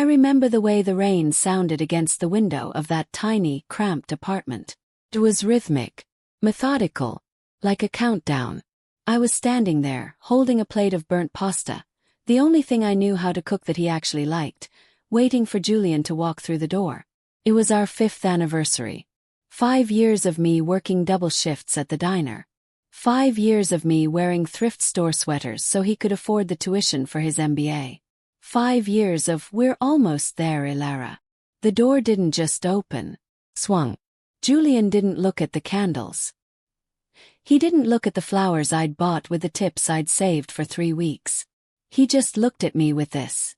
remember the way the rain sounded against the window of that tiny, cramped apartment. It was rhythmic, methodical, like a countdown. I was standing there, holding a plate of burnt pasta, the only thing I knew how to cook that he actually liked, waiting for Julian to walk through the door. It was our 5th anniversary. 5 years of me working double shifts at the diner. 5 years of me wearing thrift store sweaters so he could afford the tuition for his MBA. 5 years of "we're almost there, Elara." The door didn't just open. Swung. Julian didn't look at the candles. He didn't look at the flowers I'd bought with the tips I'd saved for 3 weeks. He just looked at me with this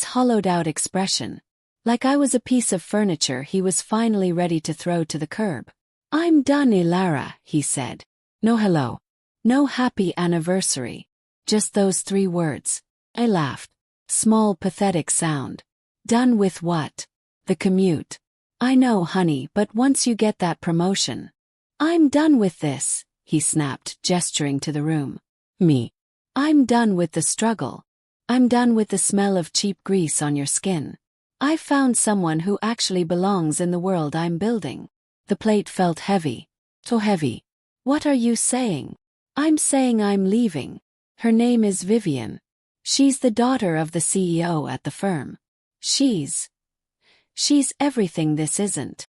hollowed-out expression. Like I was a piece of furniture he was finally ready to throw to the curb. "I'm done, Elara," he said. No hello. No happy anniversary. Just those 3 words. I laughed. Small, pathetic sound. Done with what? The commute. "I know, honey, but once you get that promotion." "I'm done with this," he snapped, gesturing to the room. Me. "I'm done with the struggle. I'm done with the smell of cheap grease on your skin. I found someone who actually belongs in the world I'm building." The plate felt heavy. So heavy. "What are you saying?" "I'm saying I'm leaving. Her name is Vivienne. She's the daughter of the CEO at the firm. She's everything this isn't."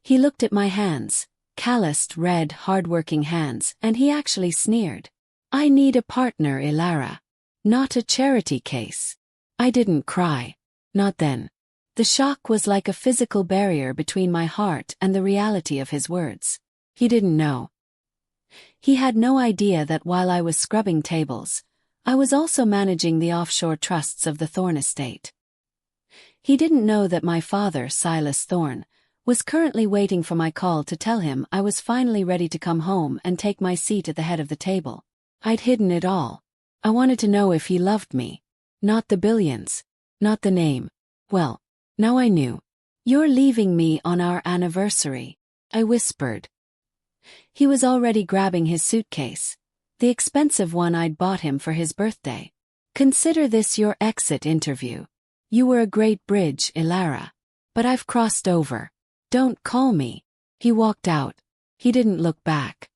He looked at my hands, calloused, red, hardworking hands, and he actually sneered. "I need a partner, Elara. Not a charity case." I didn't cry. Not then. The shock was like a physical barrier between my heart and the reality of his words. He didn't know. He had no idea that while I was scrubbing tables, I was also managing the offshore trusts of the Thorne estate. He didn't know that my father, Silas Thorne, was currently waiting for my call to tell him I was finally ready to come home and take my seat at the head of the table. I'd hidden it all. I wanted to know if he loved me. Not the billions. Not the name. Well, now I knew. "You're leaving me on our anniversary," I whispered. He was already grabbing his suitcase, the expensive one I'd bought him for his birthday. "Consider this your exit interview. You were a great bridge, Elara. But I've crossed over. Don't call me." He walked out. He didn't look back.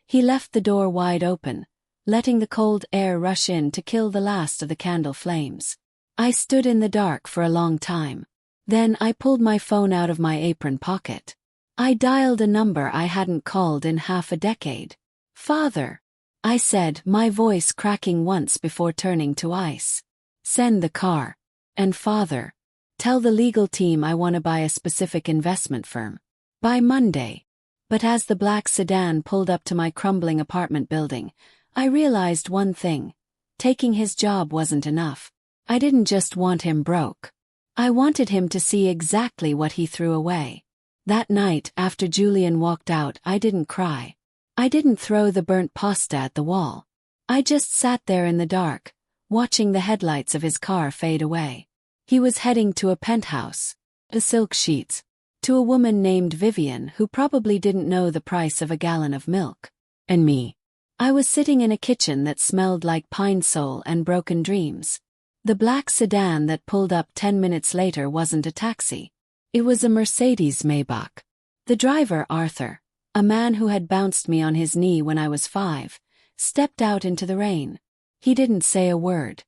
He left the door wide open, letting the cold air rush in to kill the last of the candle flames. I stood in the dark for a long time. Then I pulled my phone out of my apron pocket. I dialed a number I hadn't called in half a decade. "Father," I said, my voice cracking once before turning to ice. "Send the car." And "Father, tell the legal team I want to buy a specific investment firm. By Monday." But as the black sedan pulled up to my crumbling apartment building, I realized one thing. Taking his job wasn't enough. I didn't just want him broke. I wanted him to see exactly what he threw away. That night, after Julian walked out, I didn't cry. I didn't throw the burnt pasta at the wall. I just sat there in the dark, watching the headlights of his car fade away. He was heading to a penthouse, the silk sheets, to a woman named Vivienne who probably didn't know the price of a gallon of milk. And me. I was sitting in a kitchen that smelled like pine sol and broken dreams. The black sedan that pulled up 10 minutes later wasn't a taxi. It was a Mercedes Maybach. The driver, Arthur, a man who had bounced me on his knee when I was 5, stepped out into the rain. He didn't say a word.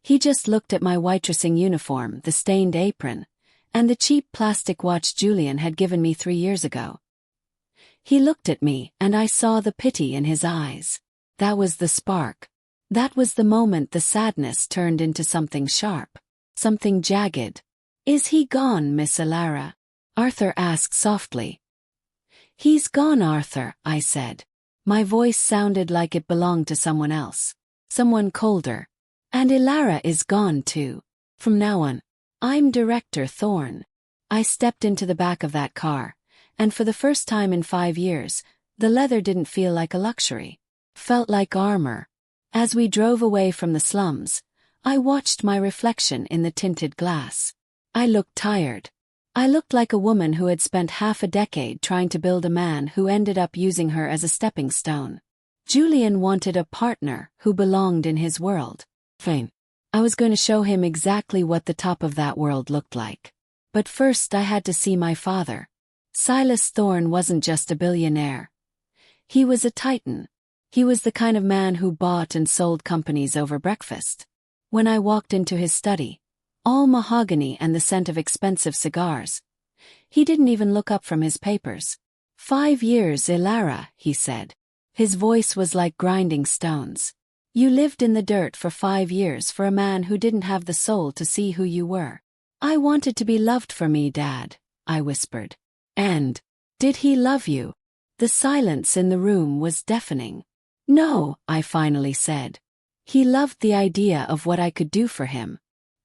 He just looked at my waitressing uniform, the stained apron, and the cheap plastic watch Julian had given me 3 years ago. He looked at me, and I saw the pity in his eyes. That was the spark. That was the moment the sadness turned into something sharp, something jagged. "Is he gone, Miss Elara?" Arthur asked softly. "He's gone, Arthur," I said. My voice sounded like it belonged to someone else, someone colder. "And Elara is gone too. From now on, I'm Director Thorne." I stepped into the back of that car, and for the first time in 5 years, the leather didn't feel like a luxury. Felt like armor. As we drove away from the slums, I watched my reflection in the tinted glass. I looked tired. I looked like a woman who had spent half a decade trying to build a man who ended up using her as a stepping stone. Julian wanted a partner who belonged in his world. Fine. I was going to show him exactly what the top of that world looked like. But first I had to see my father. Silas Thorne wasn't just a billionaire. He was a titan. He was the kind of man who bought and sold companies over breakfast. When I walked into his study, all mahogany and the scent of expensive cigars, he didn't even look up from his papers. 5 years, Elara, he said. His voice was like grinding stones. You lived in the dirt for 5 years for a man who didn't have the soul to see who you were. I wanted to be loved for me, Dad, I whispered. And, did he love you? The silence in the room was deafening. No, I finally said. He loved the idea of what I could do for him.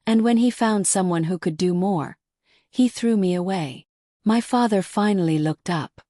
And when he found someone who could do more, he threw me away. My father finally looked up.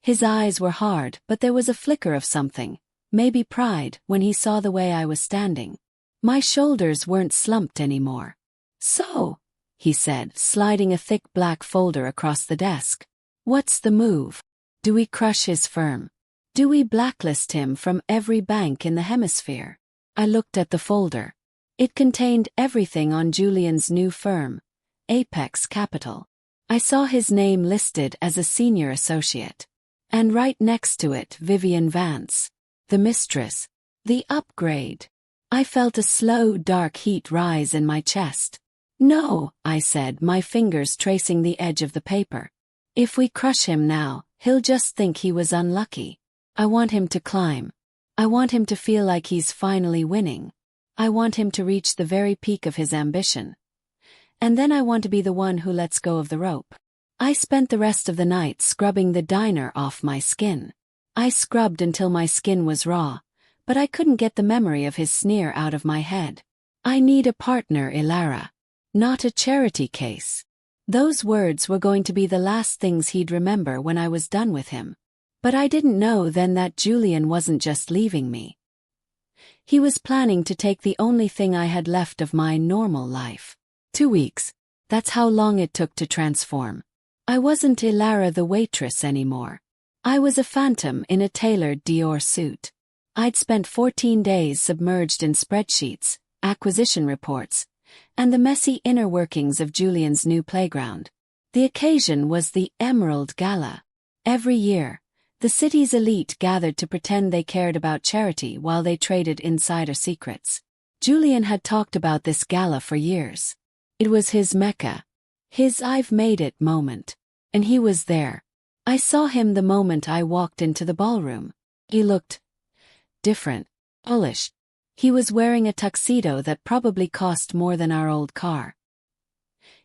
His eyes were hard, but there was a flicker of something, maybe pride, when he saw the way I was standing. My shoulders weren't slumped anymore. So, he said, sliding a thick black folder across the desk. What's the move? Do we crush his firm? Do we blacklist him from every bank in the hemisphere? I looked at the folder. It contained everything on Julian's new firm, Apex Capital. I saw his name listed as a senior associate. And right next to it, Vivienne Vance, the mistress, the upgrade. I felt a slow, dark heat rise in my chest. No, I said, my fingers tracing the edge of the paper. If we crush him now, he'll just think he was unlucky. I want him to climb. I want him to feel like he's finally winning. I want him to reach the very peak of his ambition. And then I want to be the one who lets go of the rope. I spent the rest of the night scrubbing the diner off my skin. I scrubbed until my skin was raw, but I couldn't get the memory of his sneer out of my head. I need a partner, Elara. Not a charity case. Those words were going to be the last things he'd remember when I was done with him. But I didn't know then that Julian wasn't just leaving me. He was planning to take the only thing I had left of my normal life. 2 weeks. That's how long it took to transform. I wasn't Elara the waitress anymore. I was a phantom in a tailored Dior suit. I'd spent 14 days submerged in spreadsheets, acquisition reports, and the messy inner workings of Julian's new playground. The occasion was the Emerald Gala. Every year, the city's elite gathered to pretend they cared about charity while they traded insider secrets. Julian had talked about this gala for years. It was his mecca. His I've made it moment. And he was there. I saw him the moment I walked into the ballroom. He looked different, polished. He was wearing a tuxedo that probably cost more than our old car.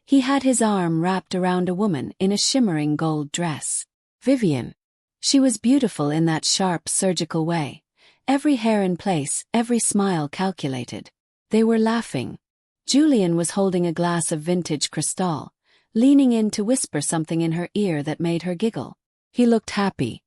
He had his arm wrapped around a woman in a shimmering gold dress. Vivienne. She was beautiful in that sharp surgical way. Every hair in place, every smile calculated. They were laughing. Julian was holding a glass of vintage Cristal, leaning in to whisper something in her ear that made her giggle. He looked happy.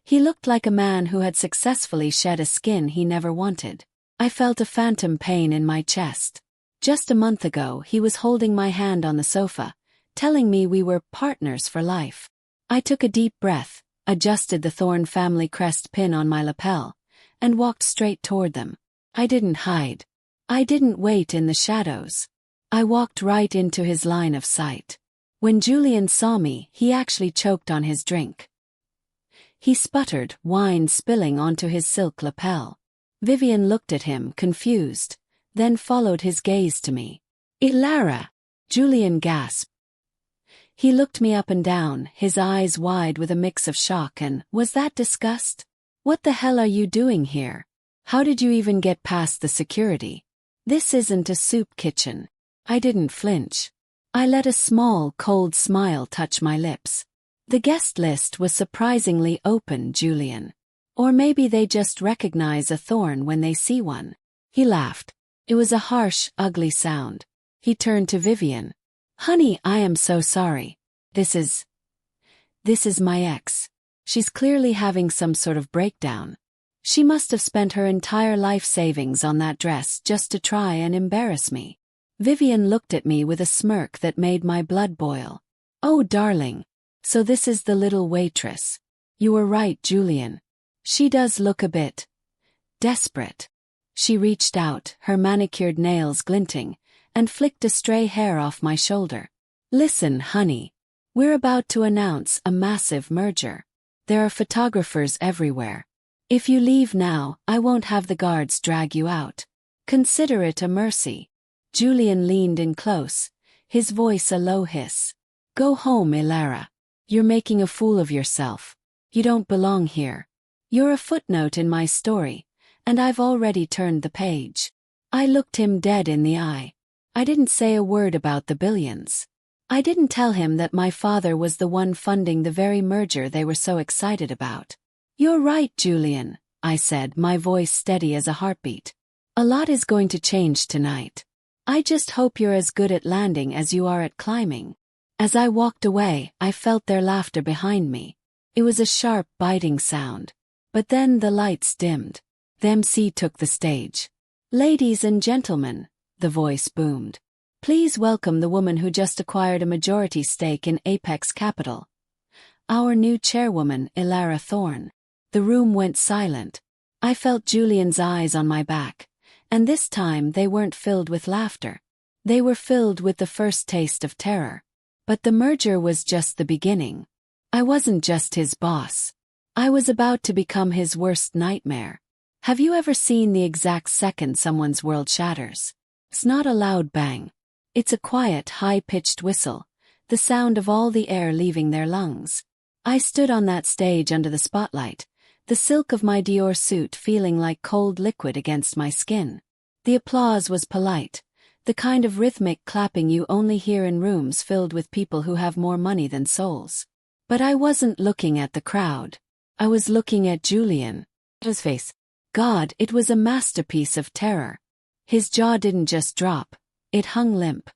He looked like a man who had successfully shed a skin he never wanted. I felt a phantom pain in my chest. Just a month ago, he was holding my hand on the sofa, telling me we were partners for life. I took a deep breath, adjusted the Thorne family crest pin on my lapel, and walked straight toward them. I didn't hide. I didn't wait in the shadows. I walked right into his line of sight. When Julian saw me, he actually choked on his drink. He sputtered, wine spilling onto his silk lapel. Vivienne looked at him, confused, then followed his gaze to me. Elara! Julian gasped. He looked me up and down, his eyes wide with a mix of shock and, was that disgust? What the hell are you doing here? How did you even get past the security? This isn't a soup kitchen. I didn't flinch. I let a small, cold smile touch my lips. The guest list was surprisingly open, Julian. Or maybe they just recognize a thorn when they see one. He laughed. It was a harsh, ugly sound. He turned to Vivienne. Honey, I am so sorry. This is my ex. She's clearly having some sort of breakdown. She must have spent her entire life savings on that dress just to try and embarrass me. Vivienne looked at me with a smirk that made my blood boil. Oh, darling. So this is the little waitress. You were right, Julian. She does look a bit desperate. She reached out, her manicured nails glinting, and flicked a stray hair off my shoulder. Listen, honey. We're about to announce a massive merger. There are photographers everywhere. If you leave now, I won't have the guards drag you out. Consider it a mercy. Julian leaned in close, his voice a low hiss. Go home, Elara. You're making a fool of yourself. You don't belong here. You're a footnote in my story, and I've already turned the page. I looked him dead in the eye. I didn't say a word about the billions. I didn't tell him that my father was the one funding the very merger they were so excited about. You're right, Julian, I said, my voice steady as a heartbeat. A lot is going to change tonight. I just hope you're as good at landing as you are at climbing. As I walked away, I felt their laughter behind me. It was a sharp, biting sound. But then the lights dimmed. The MC took the stage. Ladies and gentlemen, the voice boomed. Please welcome the woman who just acquired a majority stake in Apex Capital. Our new chairwoman, Silas Thorne. The room went silent. I felt Julian's eyes on my back, and this time they weren't filled with laughter. They were filled with the first taste of terror. But the merger was just the beginning. I wasn't just his boss. I was about to become his worst nightmare. Have you ever seen the exact second someone's world shatters? It's not a loud bang. It's a quiet, high-pitched whistle, the sound of all the air leaving their lungs. I stood on that stage under the spotlight, the silk of my Dior suit feeling like cold liquid against my skin. The applause was polite, the kind of rhythmic clapping you only hear in rooms filled with people who have more money than souls. But I wasn't looking at the crowd. I was looking at Julian. His face. God, it was a masterpiece of terror. His jaw didn't just drop. It hung limp.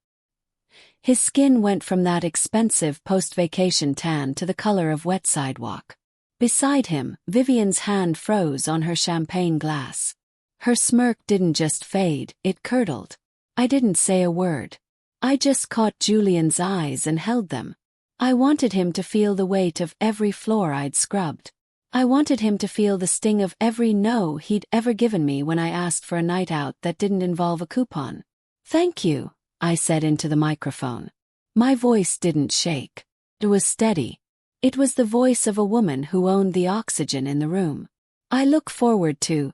His skin went from that expensive post-vacation tan to the color of wet sidewalk. Beside him, Vivienne's hand froze on her champagne glass. Her smirk didn't just fade, it curdled. I didn't say a word. I just caught Julian's eyes and held them. I wanted him to feel the weight of every floor I'd scrubbed. I wanted him to feel the sting of every no he'd ever given me when I asked for a night out that didn't involve a coupon. Thank you, I said into the microphone. My voice didn't shake. It was steady. It was the voice of a woman who owned the oxygen in the room. I look forward to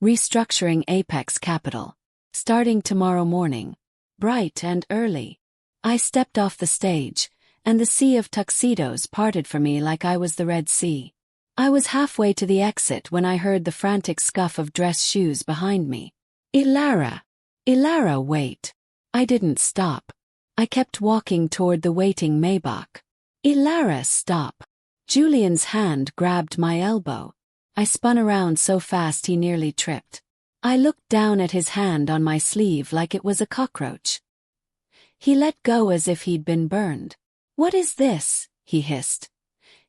restructuring Apex Capital, starting tomorrow morning, bright and early. I stepped off the stage, and the sea of tuxedos parted for me like I was the Red Sea. I was halfway to the exit when I heard the frantic scuff of dress shoes behind me. Elara! Elara, wait. I didn't stop. I kept walking toward the waiting Maybach. Elara, stop. Julian's hand grabbed my elbow. I spun around so fast he nearly tripped. I looked down at his hand on my sleeve like it was a cockroach. He let go as if he'd been burned. What is this? He hissed,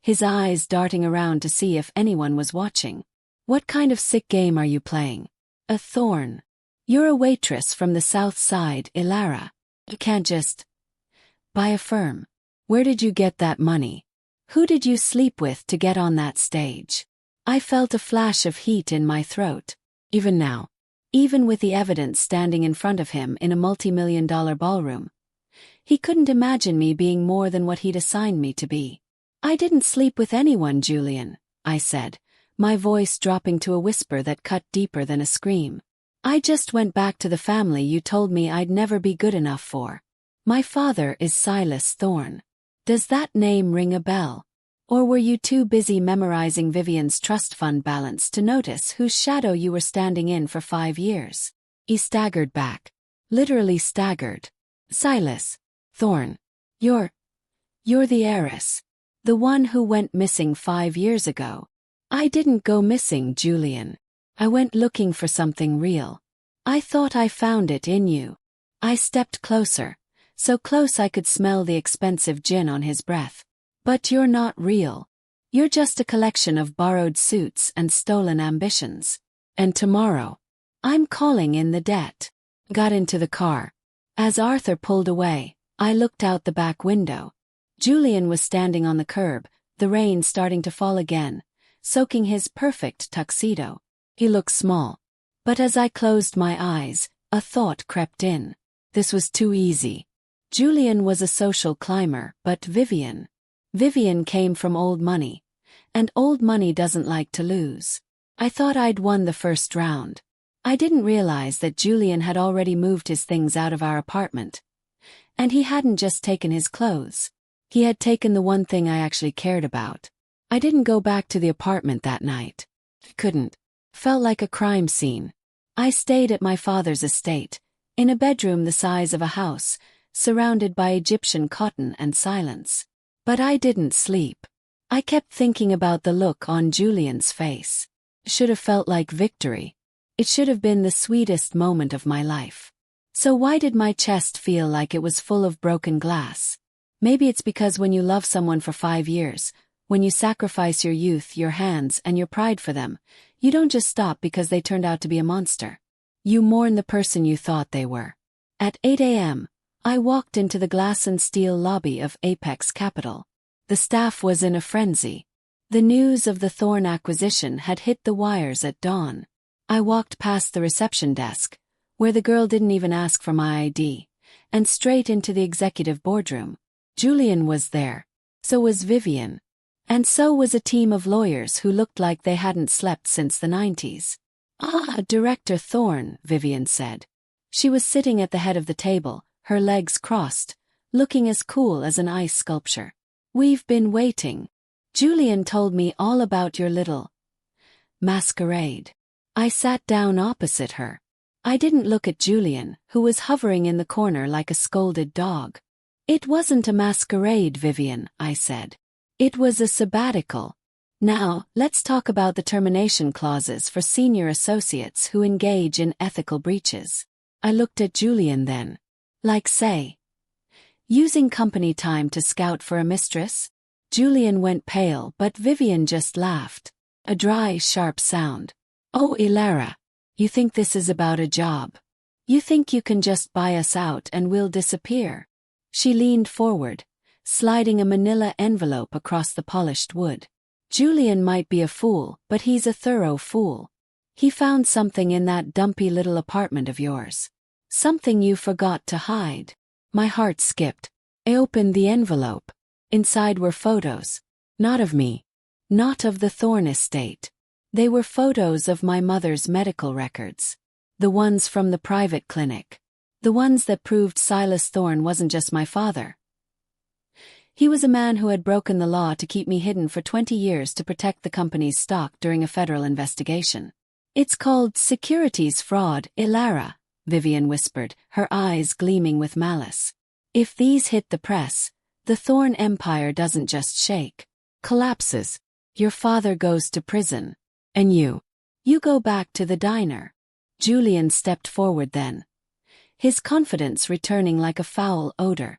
his eyes darting around to see if anyone was watching. What kind of sick game are you playing? A Thorne. You're a waitress from the South Side, Elara. You can't just buy a firm. Where did you get that money? Who did you sleep with to get on that stage? I felt a flash of heat in my throat. Even now, even with the evidence standing in front of him in a multi-million-dollar ballroom, he couldn't imagine me being more than what he'd assigned me to be. I didn't sleep with anyone, Julian, I said, my voice dropping to a whisper that cut deeper than a scream. I just went back to the family you told me I'd never be good enough for. My father is Silas Thorne. Does that name ring a bell? Or were you too busy memorizing Vivienne's trust fund balance to notice whose shadow you were standing in for 5 years? He staggered back. Literally staggered. Silas Thorne. You're the heiress. The one who went missing 5 years ago. I didn't go missing, Julian. I went looking for something real. I thought I found it in you. I stepped closer, so close I could smell the expensive gin on his breath. But you're not real. You're just a collection of borrowed suits and stolen ambitions. And tomorrow, I'm calling in the debt. Got into the car. As Arthur pulled away, I looked out the back window. Julian was standing on the curb, the rain starting to fall again, soaking his perfect tuxedo. He looked small, But as I closed my eyes, a thought crept in. This was too easy. Julian was a social climber, but Vivienne came from old money. And old money doesn't like to lose. I thought I'd won the first round. I didn't realize that Julian had already moved his things out of our apartment. And he hadn't just taken his clothes. He had taken the one thing I actually cared about. I didn't go back to the apartment that night. Couldn't. Felt like a crime scene. I stayed at my father's estate, in a bedroom the size of a house, surrounded by Egyptian cotton and silence. But I didn't sleep. I kept thinking about the look on Julian's face. It should have felt like victory. It should have been the sweetest moment of my life. So why did my chest feel like it was full of broken glass? Maybe it's because when you love someone for 5 years, when you sacrifice your youth, your hands, and your pride for them, you don't just stop because they turned out to be a monster. You mourn the person you thought they were. At 8 a.m., I walked into the glass and steel lobby of Apex Capital. The staff was in a frenzy. The news of the Thorne acquisition had hit the wires at dawn. I walked past the reception desk, where the girl didn't even ask for my ID, and straight into the executive boardroom. Julian was there. So was Vivienne. And so was a team of lawyers who looked like they hadn't slept since the 90s. "Ah, Director Thorne," Vivienne said. She was sitting at the head of the table, her legs crossed, looking as cool as an ice sculpture. "We've been waiting. Julian told me all about your little masquerade." I sat down opposite her. I didn't look at Julian, who was hovering in the corner like a scolded dog. "It wasn't a masquerade, Vivienne," I said. "It was a sabbatical. Now, let's talk about the termination clauses for senior associates who engage in ethical breaches." I looked at Julian then. "Like say, using company time to scout for a mistress?" Julian went pale, but Vivienne just laughed. A dry, sharp sound. "Oh, Elara, you think this is about a job? You think you can just buy us out and we'll disappear?" She leaned forward, sliding a manila envelope across the polished wood. "Julian might be a fool, but he's a thorough fool. He found something in that dumpy little apartment of yours. Something you forgot to hide." My heart skipped. I opened the envelope. Inside were photos. Not of me. Not of the Thorne estate. They were photos of my mother's medical records. The ones from the private clinic. The ones that proved Silas Thorne wasn't just my father. He was a man who had broken the law to keep me hidden for 20 years to protect the company's stock during a federal investigation. "It's called securities fraud, Elara," Vivienne whispered, her eyes gleaming with malice. "If these hit the press, the Thorne empire doesn't just shake. Collapses. Your father goes to prison. And you go back to the diner." Julian stepped forward then, his confidence returning like a foul odor.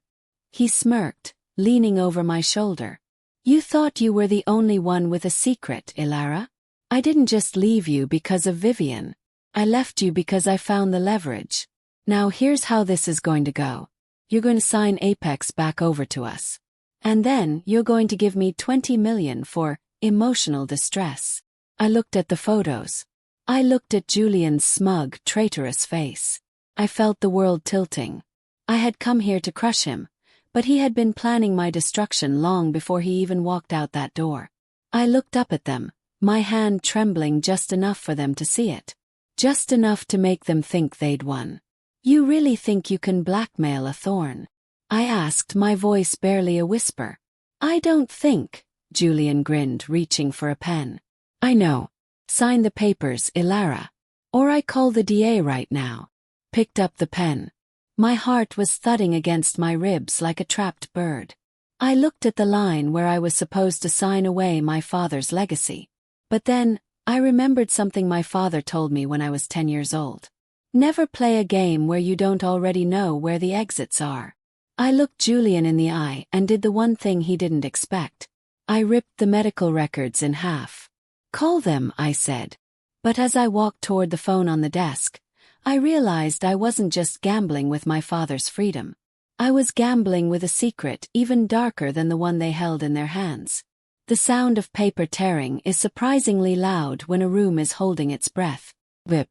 He smirked, leaning over my shoulder. "You thought you were the only one with a secret, Elara? I didn't just leave you because of Vivienne. I left you because I found the leverage. Now here's how this is going to go. You're going to sign Apex back over to us. And then you're going to give me 20 million for emotional distress." I looked at the photos. I looked at Julian's smug, traitorous face. I felt the world tilting. I had come here to crush him, but he had been planning my destruction long before he even walked out that door. I looked up at them, my hand trembling just enough for them to see it. Just enough to make them think they'd won. "You really think you can blackmail a Thorne?" I asked, my voice barely a whisper. "I don't think," Julian grinned, reaching for a pen. "I know. Sign the papers, Elara. Or I call the DA right now." Picked up the pen. My heart was thudding against my ribs like a trapped bird. I looked at the line where I was supposed to sign away my father's legacy. But then, I remembered something my father told me when I was 10 years old. Never play a game where you don't already know where the exits are. I looked Julian in the eye and did the one thing he didn't expect. I ripped the medical records in half. "Call them," I said. But as I walked toward the phone on the desk, I realized I wasn't just gambling with my father's freedom. I was gambling with a secret even darker than the one they held in their hands. The sound of paper tearing is surprisingly loud when a room is holding its breath. Whip.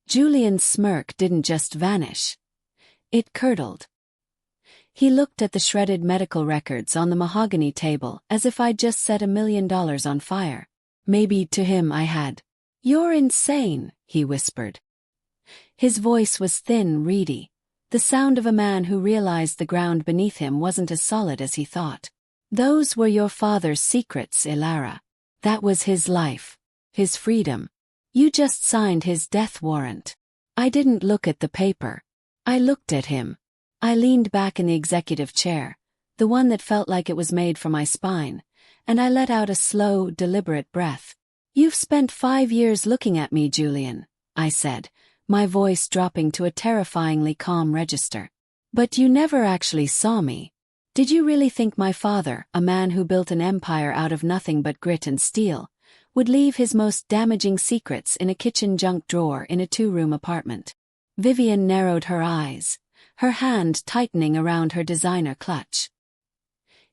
Julian's smirk didn't just vanish. It curdled. He looked at the shredded medical records on the mahogany table as if I'd just set $1 million on fire. Maybe to him I had. "You're insane," he whispered. His voice was thin, reedy, the sound of a man who realized the ground beneath him wasn't as solid as he thought. "Those were your father's secrets, Elara. That was his life, his freedom. You just signed his death warrant." I didn't look at the paper. I looked at him. I leaned back in the executive chair, the one that felt like it was made for my spine, and I let out a slow, deliberate breath. "You've spent 5 years looking at me, Julian," I said, my voice dropping to a terrifyingly calm register. "But you never actually saw me. Did you really think my father, a man who built an empire out of nothing but grit and steel, would leave his most damaging secrets in a kitchen junk drawer in a 2-room apartment?" Vivienne narrowed her eyes, her hand tightening around her designer clutch.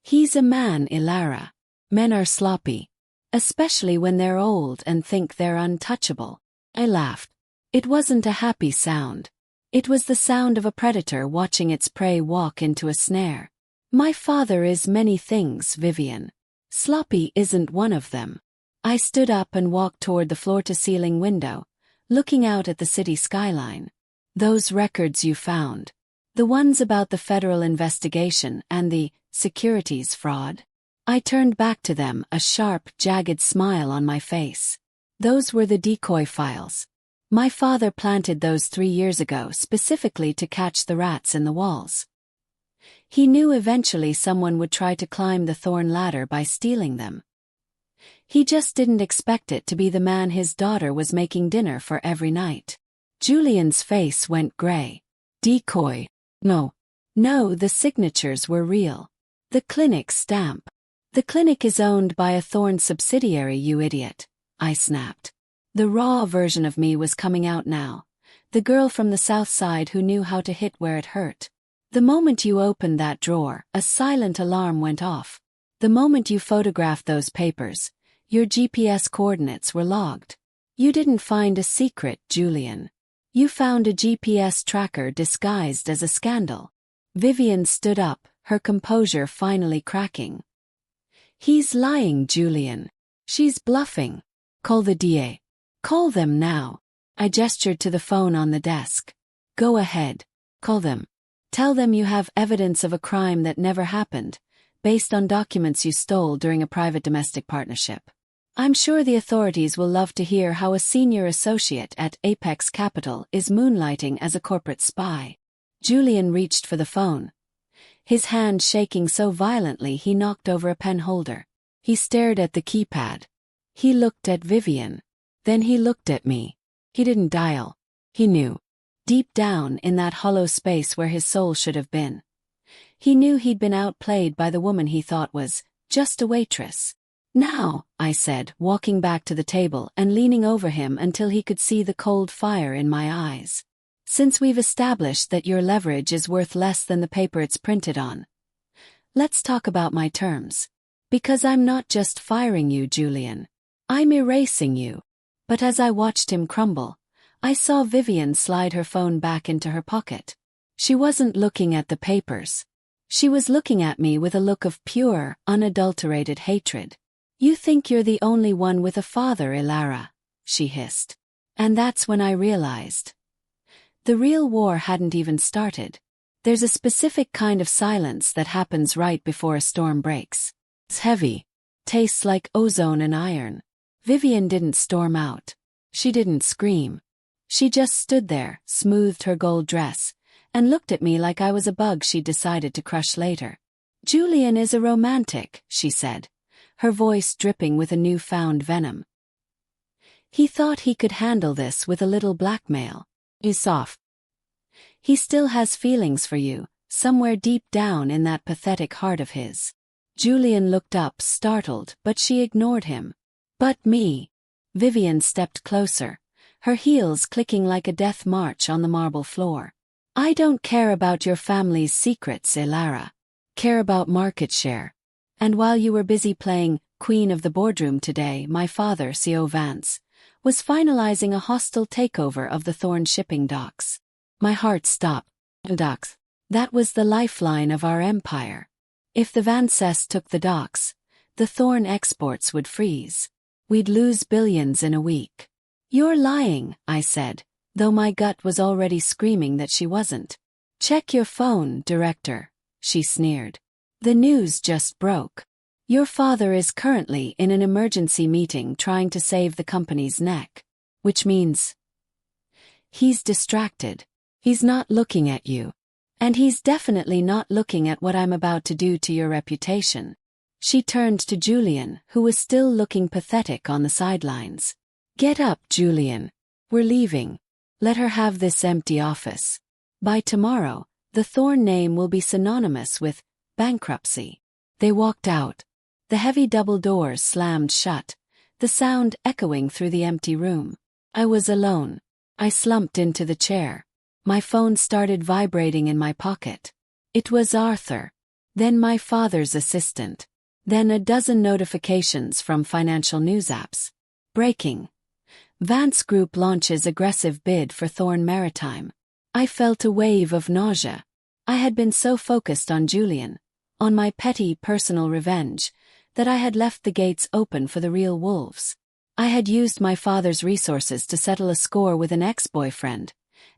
"He's a man, Elara. Men are sloppy, especially when they're old and think they're untouchable." I laughed. It wasn't a happy sound. It was the sound of a predator watching its prey walk into a snare. "My father is many things, Vivienne. Sloppy isn't one of them." I stood up and walked toward the floor-to-ceiling window, looking out at the city skyline. "Those records you found, the ones about the federal investigation and the securities fraud?" I turned back to them, a sharp, jagged smile on my face. "Those were the decoy files. My father planted those 3 years ago specifically to catch the rats in the walls. He knew eventually someone would try to climb the Thorne ladder by stealing them. He just didn't expect it to be the man his daughter was making dinner for every night." Julian's face went gray. "Decoy? No. No, the signatures were real. The clinic stamp. The clinic is owned by a Thorne subsidiary, you idiot," I snapped. The raw version of me was coming out now, the girl from the South Side who knew how to hit where it hurt. "The moment you opened that drawer, a silent alarm went off. The moment you photographed those papers, your GPS coordinates were logged. You didn't find a secret, Julian. You found a GPS tracker disguised as a scandal." Vivienne stood up, her composure finally cracking. "He's lying, Julian. She's bluffing. Call the DA. Call them now." I gestured to the phone on the desk. "Go ahead. Call them. Tell them you have evidence of a crime that never happened, based on documents you stole during a private domestic partnership. I'm sure the authorities will love to hear how a senior associate at Apex Capital is moonlighting as a corporate spy." Julian reached for the phone, his hand shaking so violently he knocked over a pen holder. He stared at the keypad. He looked at Vivienne. Then he looked at me. He didn't dial. He knew. Deep down in that hollow space where his soul should have been. He knew he'd been outplayed by the woman he thought was just a waitress. "Now," I said, walking back to the table and leaning over him until he could see the cold fire in my eyes. "Since we've established that your leverage is worth less than the paper it's printed on, let's talk about my terms. Because I'm not just firing you, Julian. I'm erasing you." But as I watched him crumble, I saw Vivienne slide her phone back into her pocket. She wasn't looking at the papers. She was looking at me with a look of pure, unadulterated hatred. "You think you're the only one with a father, Elara," she hissed. And that's when I realized. The real war hadn't even started. There's a specific kind of silence that happens right before a storm breaks. It's heavy. Tastes like ozone and iron. Vivienne didn't storm out. She didn't scream. She just stood there, smoothed her gold dress, and looked at me like I was a bug she'd decided to crush later. "Julian is a romantic," she said, her voice dripping with a newfound venom. "He thought he could handle this with a little blackmail. He's soft. He still has feelings for you, somewhere deep down in that pathetic heart of his." Julian looked up, startled, but she ignored him. "But me." Vivienne stepped closer, her heels clicking like a death march on the marble floor. "I don't care about your family's secrets, Elara. Care about market share. And while you were busy playing Queen of the Boardroom today, my father, C.O. Vance, was finalizing a hostile takeover of the Thorne shipping docks. My heart stopped. Docks. That was the lifeline of our empire. If the Vivienne took the docks, the Thorne exports would freeze. We'd lose billions in a week. You're lying, I said, though my gut was already screaming that she wasn't. Check your phone, director, she sneered. The news just broke. Your father is currently in an emergency meeting trying to save the company's neck. Which means he's distracted. He's not looking at you. And he's definitely not looking at what I'm about to do to your reputation. She turned to Julian, who was still looking pathetic on the sidelines. Get up, Julian. We're leaving. Let her have this empty office. By tomorrow, the Thorne name will be synonymous with bankruptcy. They walked out. The heavy double doors slammed shut, the sound echoing through the empty room. I was alone. I slumped into the chair. My phone started vibrating in my pocket. It was Arthur. Then my father's assistant. Then a dozen notifications from financial news apps. Breaking. Vance Group launches aggressive bid for Thorne Maritime. I felt a wave of nausea. I had been so focused on Julian, on my petty personal revenge, that I had left the gates open for the real wolves. I had used my father's resources to settle a score with an ex-boyfriend,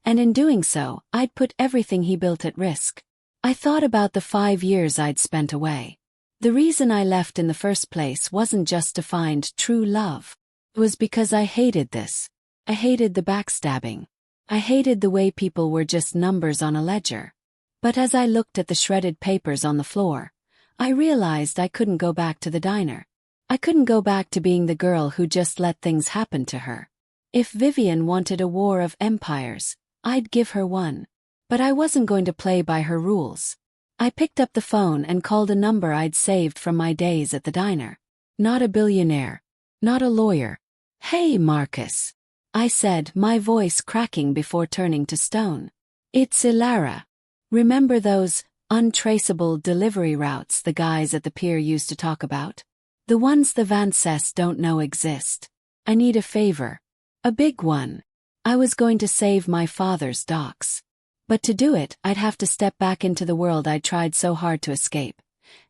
and in doing so, I'd put everything he built at risk. I thought about the 5 years I'd spent away. The reason I left in the first place wasn't just to find true love. It was because I hated this. I hated the backstabbing. I hated the way people were just numbers on a ledger. But as I looked at the shredded papers on the floor, I realized I couldn't go back to the diner. I couldn't go back to being the girl who just let things happen to her. If Vivienne wanted a war of empires, I'd give her one. But I wasn't going to play by her rules. I picked up the phone and called a number I'd saved from my days at the diner. Not a billionaire. Not a lawyer. Hey, Marcus, I said, my voice cracking before turning to stone. It's Elara. Remember those untraceable delivery routes the guys at the pier used to talk about? The ones the Vivienne don't know exist. I need a favor. A big one. I was going to save my father's docks. But to do it, I'd have to step back into the world I'd tried so hard to escape,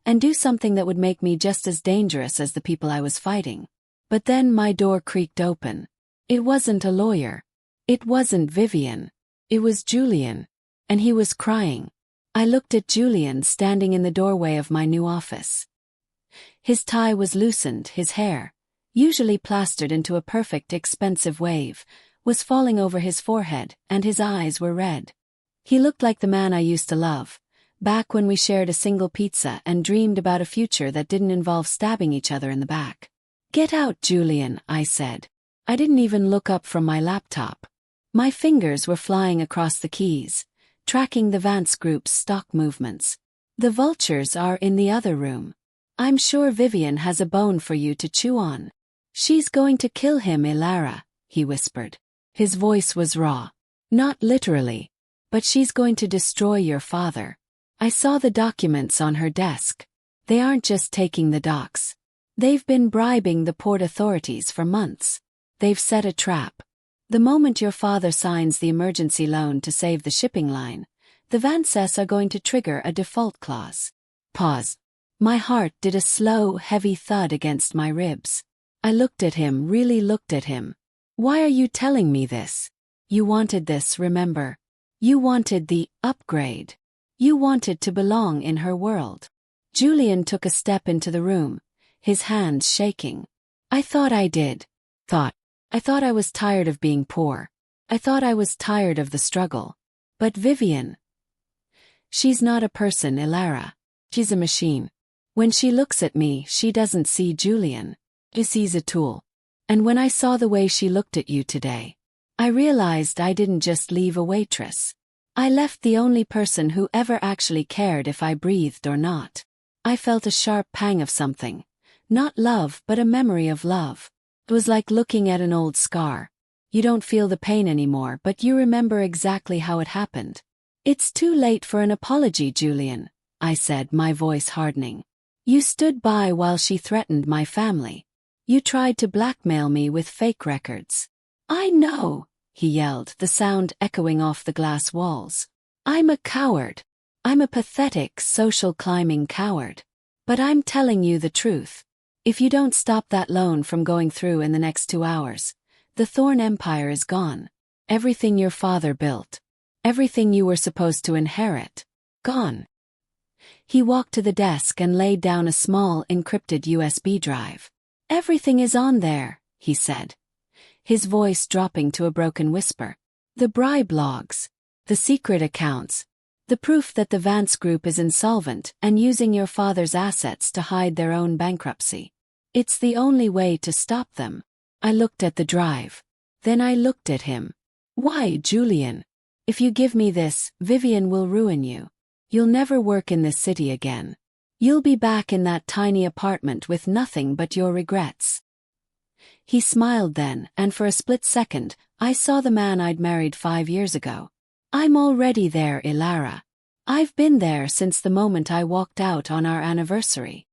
and do something that would make me just as dangerous as the people I was fighting. But then my door creaked open. It wasn't a lawyer. It wasn't Vivienne. It was Julian. And he was crying. I looked at Julian standing in the doorway of my new office. His tie was loosened, his hair, usually plastered into a perfect expensive wave, was falling over his forehead, and his eyes were red. He looked like the man I used to love, back when we shared a single pizza and dreamed about a future that didn't involve stabbing each other in the back. Get out, Julian, I said. I didn't even look up from my laptop. My fingers were flying across the keys, tracking the Vance Group's stock movements. The vultures are in the other room. I'm sure Vivienne has a bone for you to chew on. She's going to kill him, Elara, he whispered. His voice was raw. Not literally. But she's going to destroy your father. I saw the documents on her desk. They aren't just taking the docks. They've been bribing the port authorities for months. They've set a trap. The moment your father signs the emergency loan to save the shipping line, the Vivienne are going to trigger a default clause. Pause. My heart did a slow, heavy thud against my ribs. I looked at him, really looked at him. Why are you telling me this? You wanted this, remember? You wanted the upgrade. You wanted to belong in her world. Julian took a step into the room, his hands shaking. I thought I did. I thought I was tired of being poor. I thought I was tired of the struggle. But Vivienne. She's not a person, Elara. She's a machine. When she looks at me, she doesn't see Julian. She sees a tool. And when I saw the way she looked at you today, I realized I didn't just leave a waitress. I left the only person who ever actually cared if I breathed or not. I felt a sharp pang of something. Not love, but a memory of love. It was like looking at an old scar. You don't feel the pain anymore, but you remember exactly how it happened. It's too late for an apology, Julian, I said, my voice hardening. You stood by while she threatened my family. You tried to blackmail me with fake records. I know, he yelled, the sound echoing off the glass walls. I'm a coward. I'm a pathetic social climbing coward. But I'm telling you the truth. If you don't stop that loan from going through in the next 2 hours, the Thorne Empire is gone. Everything your father built. Everything you were supposed to inherit. Gone. He walked to the desk and laid down a small encrypted USB drive. Everything is on there, he said, his voice dropping to a broken whisper. The bribe logs. The secret accounts. The proof that the Vance Group is insolvent and using your father's assets to hide their own bankruptcy. It's the only way to stop them. I looked at the drive. Then I looked at him. Why, Julian? If you give me this, Vivienne will ruin you. You'll never work in this city again. You'll be back in that tiny apartment with nothing but your regrets. He smiled then, and for a split second, I saw the man I'd married 5 years ago. I'm already there, Elara. I've been there since the moment I walked out on our anniversary.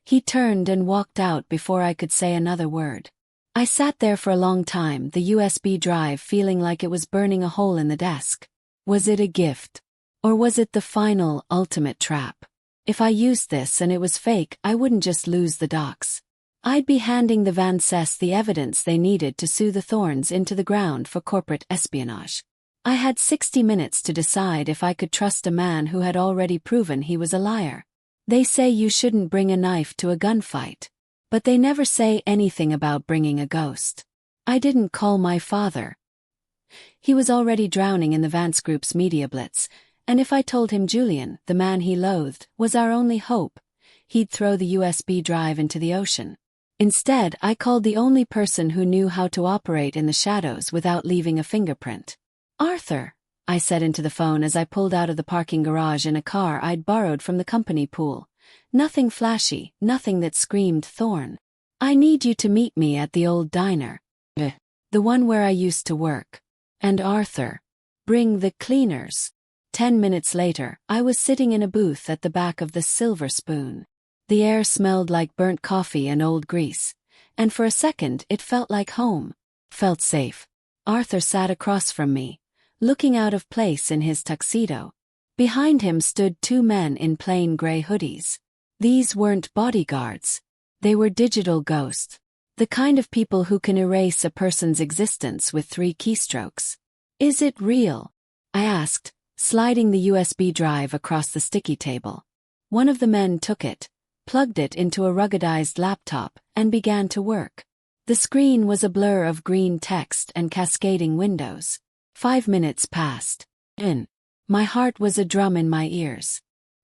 He turned and walked out before I could say another word. I sat there for a long time, the USB drive feeling like it was burning a hole in the desk. Was it a gift? Or was it the final, ultimate trap? If I used this and it was fake, I wouldn't just lose the docs. I'd be handing the Vances the evidence they needed to sue the Thornes into the ground for corporate espionage. I had 60 minutes to decide if I could trust a man who had already proven he was a liar. They say you shouldn't bring a knife to a gunfight. But they never say anything about bringing a ghost. I didn't call my father. He was already drowning in the Vance Group's media blitz, and if I told him Julian, the man he loathed, was our only hope, he'd throw the USB drive into the ocean. Instead, I called the only person who knew how to operate in the shadows without leaving a fingerprint. Arthur, I said into the phone as I pulled out of the parking garage in a car I'd borrowed from the company pool. Nothing flashy, nothing that screamed Thorne. I need you to meet me at the old diner. The one where I used to work. And Arthur, bring the cleaners. 10 minutes later, I was sitting in a booth at the back of the Silver Spoon. The air smelled like burnt coffee and old grease, and for a second it felt like home. Felt safe. Arthur sat across from me, looking out of place in his tuxedo. Behind him stood 2 men in plain gray hoodies. These weren't bodyguards. They were digital ghosts. The kind of people who can erase a person's existence with 3 keystrokes. Is it real? I asked, sliding the USB drive across the sticky table. One of the men took it, plugged it into a ruggedized laptop, and began to work. The screen was a blur of green text and cascading windows. 5 minutes passed. My heart was a drum in my ears.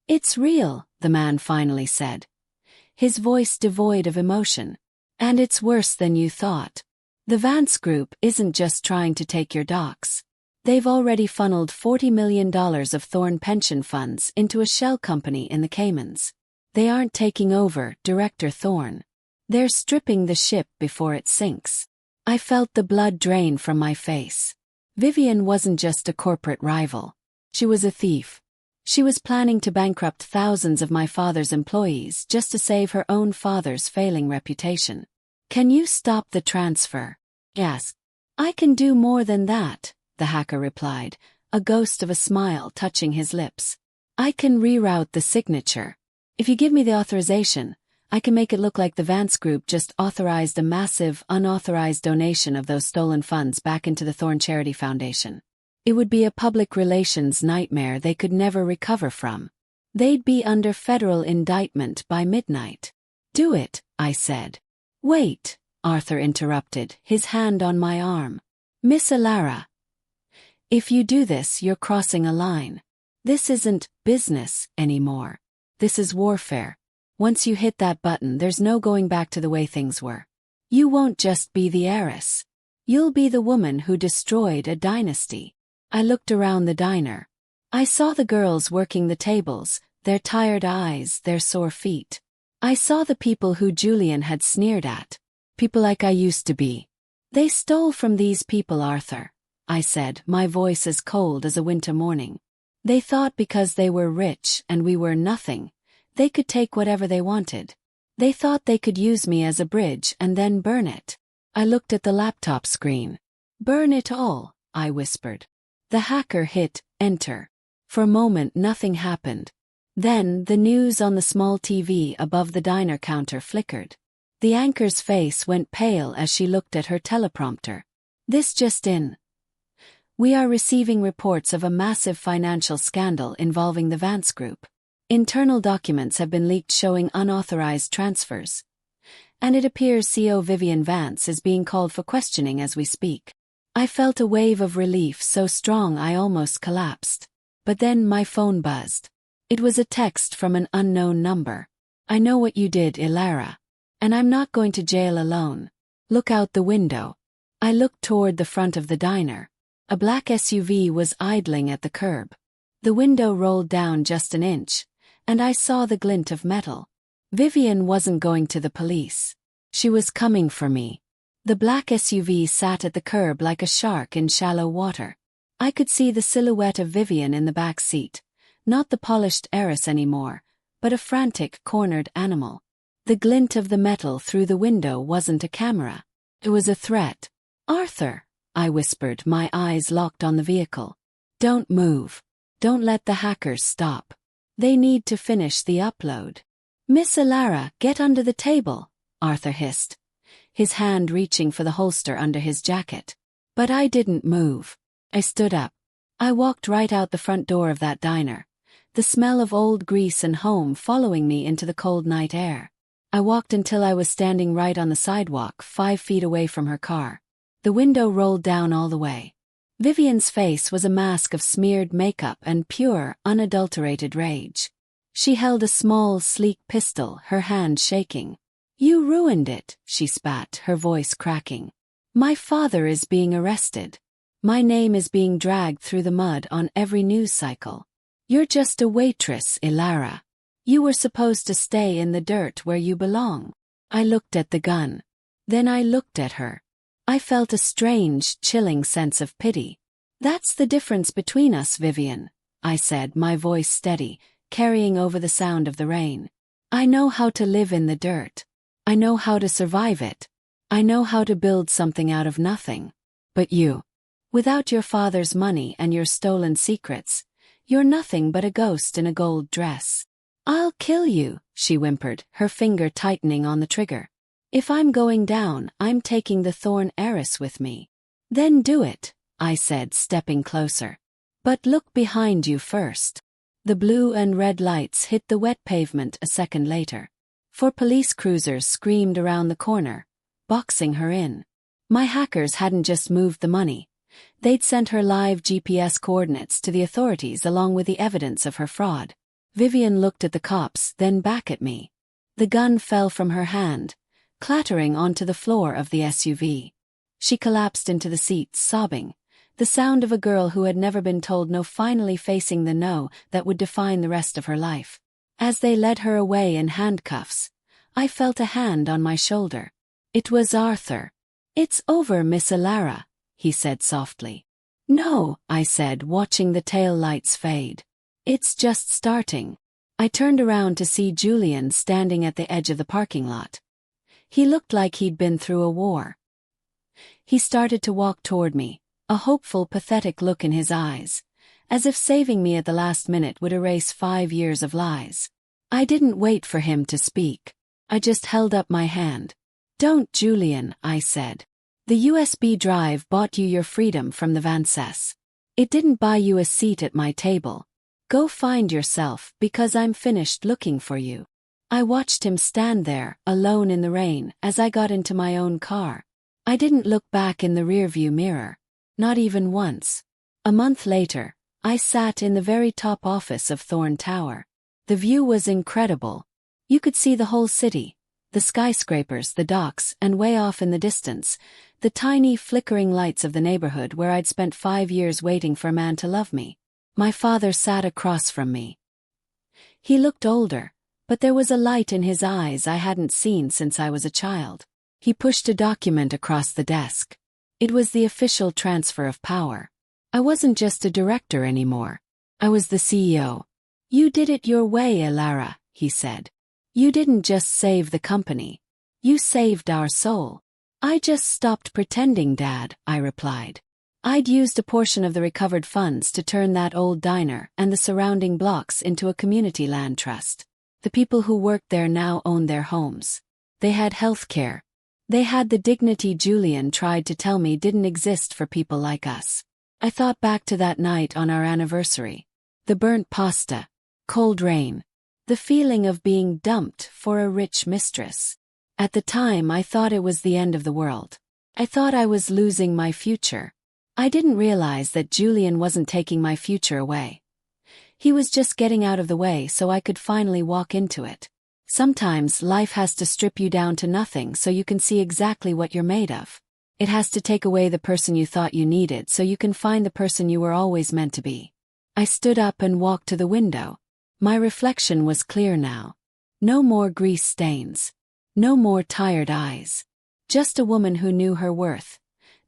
It's real, the man finally said, his voice devoid of emotion. And it's worse than you thought. The Vance Group isn't just trying to take your docs. They've already funneled $40 million of Thorne pension funds into a shell company in the Caymans. They aren't taking over, Director Thorne. They're stripping the ship before it sinks. I felt the blood drain from my face. Vivienne wasn't just a corporate rival. She was a thief. She was planning to bankrupt thousands of my father's employees just to save her own father's failing reputation. Can you stop the transfer? Yes. I can do more than that, the hacker replied, a ghost of a smile touching his lips. I can reroute the signature. If you give me the authorization, I can make it look like the Vance Group just authorized a massive, unauthorized donation of those stolen funds back into the Thorne Charity Foundation. It would be a public relations nightmare they could never recover from. They'd be under federal indictment by midnight. Do it, I said. Wait, Arthur interrupted, his hand on my arm. Miss Elara. If you do this, you're crossing a line. This isn't business anymore. This is warfare. Once you hit that button, there's no going back to the way things were. You won't just be the heiress. You'll be the woman who destroyed a dynasty. I looked around the diner. I saw the girls working the tables, their tired eyes, their sore feet. I saw the people who Julian had sneered at. People like I used to be. They stole from these people, Arthur, I said, my voice as cold as a winter morning. They thought because they were rich and we were nothing, they could take whatever they wanted. They thought they could use me as a bridge and then burn it. I looked at the laptop screen. Burn it all, I whispered. The hacker hit enter. For a moment nothing happened. Then the news on the small TV above the diner counter flickered. The anchor's face went pale as she looked at her teleprompter. This just in. We are receiving reports of a massive financial scandal involving the Vance Group. Internal documents have been leaked showing unauthorized transfers. And it appears CEO Vivienne Vance is being called for questioning as we speak. I felt a wave of relief so strong I almost collapsed. But then my phone buzzed. It was a text from an unknown number. I know what you did, Elara. And I'm not going to jail alone. Look out the window. I looked toward the front of the diner. A black SUV was idling at the curb. The window rolled down just an inch, and I saw the glint of metal. Vivienne wasn't going to the police. She was coming for me. The black SUV sat at the curb like a shark in shallow water. I could see the silhouette of Vivienne in the back seat, not the polished heiress anymore, but a frantic, cornered animal. The glint of the metal through the window wasn't a camera. It was a threat. Arthur, I whispered, my eyes locked on the vehicle. Don't move. Don't let the hackers stop. They need to finish the upload. Miss Elara, get under the table, Arthur hissed, his hand reaching for the holster under his jacket. But I didn't move. I stood up. I walked right out the front door of that diner, the smell of old grease and home following me into the cold night air. I walked until I was standing right on the sidewalk, 5 feet away from her car. The window rolled down all the way. Vivienne's face was a mask of smeared makeup and pure, unadulterated rage. She held a small, sleek pistol, her hand shaking. You ruined it, she spat, her voice cracking. My father is being arrested. My name is being dragged through the mud on every news cycle. You're just a waitress, Elara. You were supposed to stay in the dirt where you belong. I looked at the gun. Then I looked at her. I felt a strange, chilling sense of pity. That's the difference between us, Vivienne, I said, my voice steady, carrying over the sound of the rain. I know how to live in the dirt. I know how to survive it. I know how to build something out of nothing. But you, without your father's money and your stolen secrets, you're nothing but a ghost in a gold dress. I'll kill you, she whimpered, her finger tightening on the trigger. If I'm going down, I'm taking the Thorne heiress with me. Then do it, I said, stepping closer. But look behind you first. The blue and red lights hit the wet pavement a second later. 4 police cruisers screamed around the corner, boxing her in. My hackers hadn't just moved the money. They'd sent her live GPS coordinates to the authorities along with the evidence of her fraud. Vivienne looked at the cops, then back at me. The gun fell from her hand, clattering onto the floor of the SUV. She collapsed into the seat, sobbing, the sound of a girl who had never been told no, finally facing the no that would define the rest of her life. As they led her away in handcuffs, I felt a hand on my shoulder. It was Arthur. It's over, Miss Elara, he said softly. No, I said, watching the tail lights fade. It's just starting. I turned around to see Julian standing at the edge of the parking lot. He looked like he'd been through a war. He started to walk toward me, a hopeful, pathetic look in his eyes, as if saving me at the last minute would erase 5 years of lies. I didn't wait for him to speak. I just held up my hand. Don't, Julian, I said. The USB drive bought you your freedom from the Vances. It didn't buy you a seat at my table. Go find yourself, because I'm finished looking for you. I watched him stand there, alone in the rain, as I got into my own car. I didn't look back in the rearview mirror. Not even once. A month later, I sat in the very top office of Thorne Tower. The view was incredible. You could see the whole city, the skyscrapers, the docks, and way off in the distance, the tiny flickering lights of the neighborhood where I'd spent 5 years waiting for a man to love me. My father sat across from me. He looked older, but there was a light in his eyes I hadn't seen since I was a child. He pushed a document across the desk. It was the official transfer of power. I wasn't just a director anymore. I was the CEO. You did it your way, Elara, he said. You didn't just save the company. You saved our soul. I just stopped pretending, Dad, I replied. I'd used a portion of the recovered funds to turn that old diner and the surrounding blocks into a community land trust. The people who worked there now owned their homes. They had health care. They had the dignity Julian tried to tell me didn't exist for people like us. I thought back to that night on our anniversary. The burnt pasta, cold rain, the feeling of being dumped for a rich mistress. At the time I thought it was the end of the world. I thought I was losing my future. I didn't realize that Julian wasn't taking my future away. He was just getting out of the way so I could finally walk into it. Sometimes life has to strip you down to nothing so you can see exactly what you're made of. It has to take away the person you thought you needed so you can find the person you were always meant to be. I stood up and walked to the window. My reflection was clear now. No more grease stains. No more tired eyes. Just a woman who knew her worth.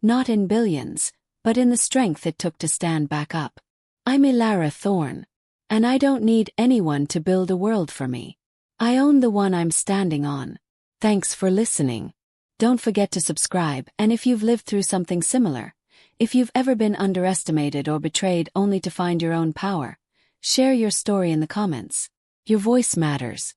Not in billions, but in the strength it took to stand back up. I'm Elara Thorne. And I don't need anyone to build a world for me. I own the one I'm standing on. Thanks for listening. Don't forget to subscribe, and if you've lived through something similar, if you've ever been underestimated or betrayed only to find your own power, share your story in the comments. Your voice matters.